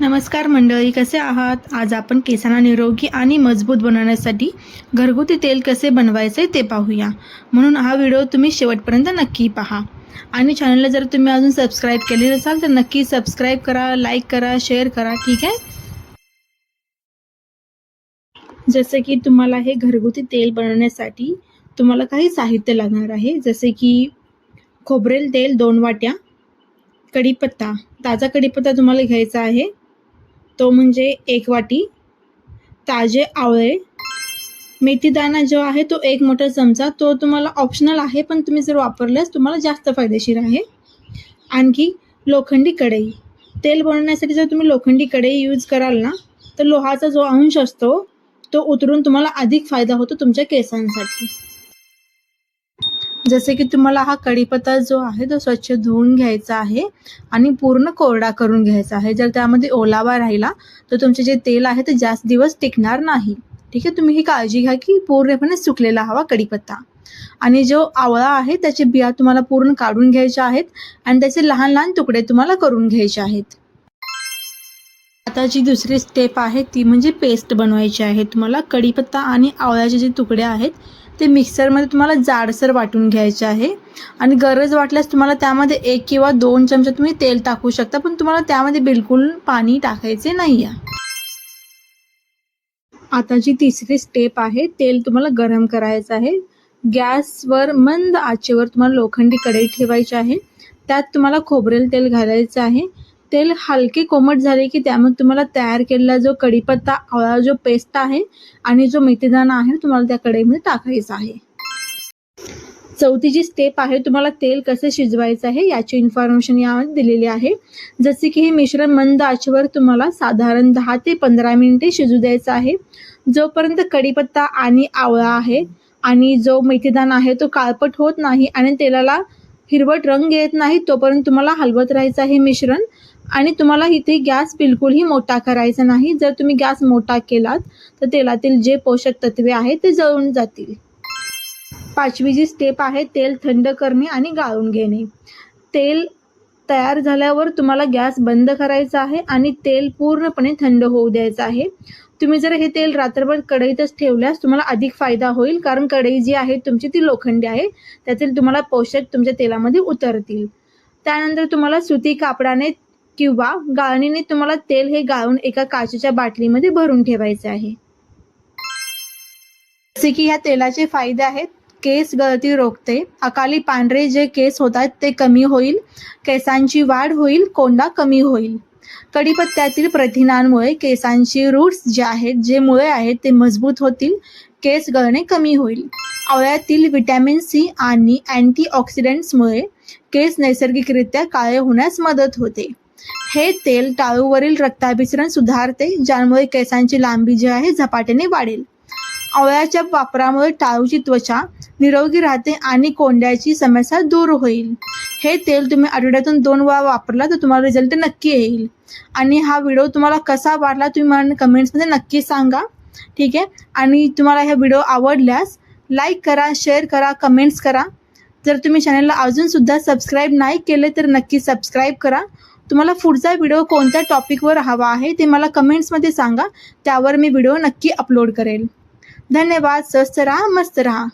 नमस्कार मंडळी, कसे आहात? आज आपण केसांना निरोगी आणि मजबूत बनवण्यासाठी घरगुती तेल कसे बनवायचे ते पाहूया. म्हणून हा व्हिडिओ तुम्ही शेवटपर्यंत नक्की पहा. आणि चॅनलला जर तुम्ही अजून सबस्क्राईब केले नसाल तर नक्की सबस्क्राईब करा, लाईक करा, शेअर करा. ठीक आहे. जसे की तुम्हाला हे घरगुती तेल बनवण्यासाठी तुम्हाला काही साहित्य लागणार आहे. जसे की खोबरेल तेल 2 वाट्या, कढीपत्ता, ताजा कढीपत्ता तुम्हाला घ्यायचा आहे, तो म्हणजे 1 वाटी, ताजे आवळे, मेथीदाणा जो आहे तो 1 मोठा चमचा, तो तुम्हाला ऑप्शनल आहे, पण तुम्ही जर वापरल्यास तुम्हाला जास्त फायदेशीर आहे. आणखी लोखंडी कढई. तेल बनवण्यासाठी जर तुम्ही लोखंडी कढई यूज कराल ना, तर लोहाचा जो अंश असतो तो उतरून तुम्हाला अधिक फायदा होतो तुमच्या केसांसाठी. जसे की तुम्हाला हा कढीपत्ता जो आहे तो स्वच्छ धुवून घ्यायचा आहे आणि पूर्ण कोरडा करून घ्यायचा आहे. जर त्यामध्ये ओलावा राहिला तर तुमचे जे तेल आहे ते जास्त दिवस टिकणार नाही. ठीक आहे. तुम्ही ही काळजी घ्या की पूर्णपणे सुकलेला हवा कढीपत्ता. आणि जो आवळा आहे त्याचे बिया तुम्हाला पूर्ण काढून घ्यायच्या आहेत आणि त्याचे लहान लहान तुकडे तुम्हाला करून घ्यायचे आहेत. आता जी दुसरी स्टेप आहे ती म्हणजे पेस्ट बनवायची आहे. तुम्हाला कढीपत्ता आणि आवळ्याचे जे तुकडे आहेत ते मिक्सरमध्ये तुम्हाला जाडसर वाटून घ्यायचे आहे. आणि गरज वाटल्यास तुम्हाला त्यामध्ये 1 किंवा 2 चमचे तुम्ही तेल टाकू शकता, पण तुम्हाला त्यामध्ये बिलकुल पाणी टाकायचे नाही आहे. आता जी तिसरी स्टेप आहे, तेल तुम्हाला गरम करायचं आहे. गॅसवर मंद आचेवर तुम्हाला लोखंडी कढई ठेवायची आहे. त्यात तुम्हाला खोबरेल तेल घालायचं आहे. तेल हलके कोमट झाले की त्यामध्ये तुम्हाला तयार केलेला जो कढीपत्ता, आवळा जो पेस्ट आहे आणि जो मेथीदाणा आहे तुम्हाला त्या कढईमध्ये टाकायचा आहे. चौथी जी स्टेप आहे, तुम्हाला तेल कसे शिजवायचं आहे याची इन्फॉर्मेशन यामध्ये दिलेली आहे. जसे की हे मिश्रण मंद आचेवर तुम्हाला साधारण 10 ते 15 मिनिटे शिजू द्यायचं आहे. जोपर्यंत कढीपत्ता आणि आवळा आहे आणि जो मेथीदाणा आहे तो काळपट होत नाही आणि तेलाला हिरवट रंग येत नाही तोपर्यंत तुम्हाला हलवत राहायचं आहे मिश्रण. आणि तुम्हाला इथे गॅस बिलकुलही मोठा करायचा नाही. जर तुम्ही गॅस मोठा केलात तर तेलातील जे पोषक तत्वे आहेत ते जळून जातील. पाचवी जी स्टेप आहे, तेल थंड करणे आणि गाळून घेणे. तेल तयार झाल्यावर तुम्हाला गॅस बंद करायचा आहे आणि तेल पूर्णपणे थंड होऊ द्यायचं आहे. तुम्ही जर हे तेल रात्रभर कढईतच ठेवल्यास तुम्हाला अधिक फायदा होईल, कारण कढई जी आहे तुमची ती लोखंडी आहे. त्यातील तुम्हाला पोषक तुमच्या तेलामध्ये उतरतील. त्यानंतर तुम्हाला सुती कापडाने किंवा गाळणीने तुम्हाला तेल हे गाळून एका काचेच्या बाटलीमध्ये भरून ठेवायचे आहे. जसे की ह्या तेलाचे फायदे आहेत, केस गळती रोखते, अकाली पांढरे जे केस होतात ते कमी होईल, केसांची वाढ होईल, कोंडा कमी होईल. कढीपत्त्यातील प्रथिनांमुळे केसांची रूट्स जे आहेत, जे मुळे आहेत ते मजबूत होतील, केस गळणे कमी होईल. आवळ्यातील व्हिटॅमिन सी आणि अँटीऑक्सिडंट्समुळे केस नैसर्गिकरित्या काळे होण्यास मदत होते. हे तेल टाळूवरील रक्ताभिसरण सुधारते, ज्यामुळे केसांची लांबी जी आहे झपाट्याने वाढेल. आवळ्याच्या वापरामुळे टाळूची त्वचा निरोगी राहते आणि कोंड्याची समस्या दूर होईल. हे तेल तुम्ही आठवड्यातून 2 वेळा वापरला तर तुम्हाला रिझल्ट नक्की येईल. आणि हा व्हिडिओ तुम्हाला कसा वाटला तुम्ही मला कमेंट्समध्ये नक्की सांगा. ठीक आहे. आणि तुम्हाला हा व्हिडिओ आवडल्यास लाईक करा, शेअर करा, कमेंट्स करा. जर तुम्ही चॅनलला अजूनसुद्धा सबस्क्राईब नाही केले तर नक्की सबस्क्राईब करा. तुम्हाला पुढचा व्हिडिओ कोणत्या टॉपिकवर हवा आहे ते मला कमेंट्समध्ये सांगा. त्यावर मी व्हिडिओ नक्की अपलोड करेल. धन्यवाद. स्वस्त रहा, मस्त रहा.